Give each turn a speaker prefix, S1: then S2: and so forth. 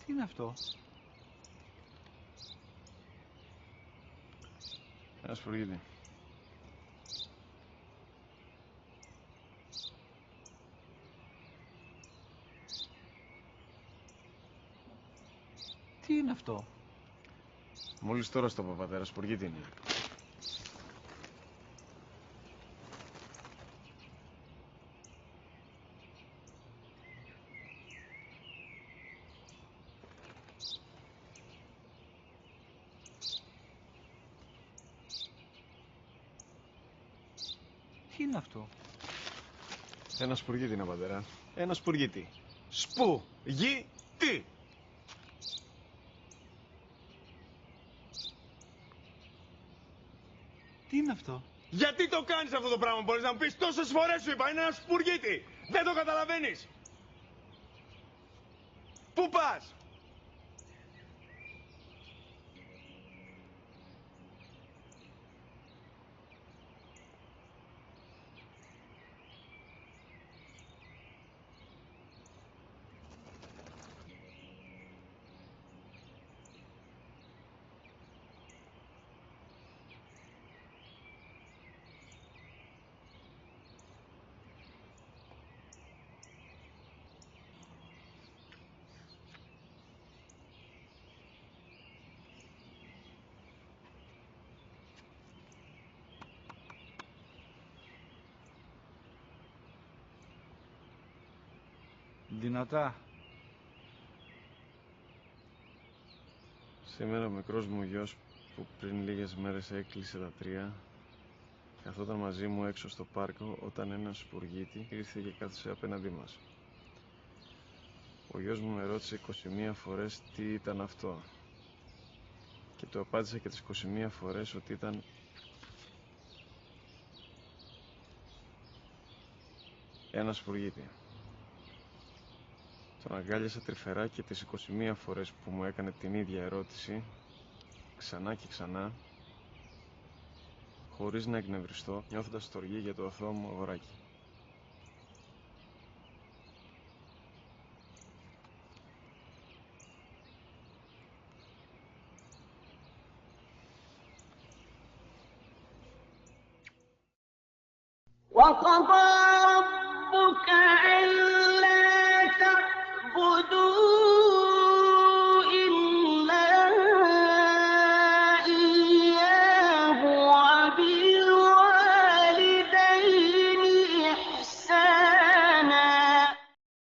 S1: Τι είναι αυτό?
S2: Ένα σπουργίτη.
S1: Τι είναι αυτό?
S2: Μόλις τώρα στο πατέρα, σπουργίτη είναι.
S1: Τι είναι αυτό?
S2: Ένα σπουργίτη είναι, πατέρα. Ένα σπουργίτη. Σπου-γι-τι.
S1: Τι είναι αυτό?
S2: Γιατί το κάνεις αυτό το πράγμα, μπορείς να μου πεις? Τόσες φορές σου είπα, είναι ένα σπουργίτη. Δεν το καταλαβαίνεις. Πού πας?
S1: Δυνατά.
S2: Σήμερα ο μικρός μου γιος που πριν λίγες μέρες έκλεισε τα 3 καθόταν μαζί μου έξω στο πάρκο όταν ένα σπουργίτη ήρθε και κάθισε απέναντί μας. Ο γιος μου με ρώτησε 21 φορές τι ήταν αυτό και του απάντησα και τις 21 φορές ότι ήταν ένα σπουργίτη. Τον αγκάλιασα τρυφερά και τις 21 φορές που μου έκανε την ίδια ερώτηση, ξανά και ξανά, χωρίς να εκνευριστώ, νιώθοντας στοργή για το αθώο μου αγοράκι.
S3: وقضى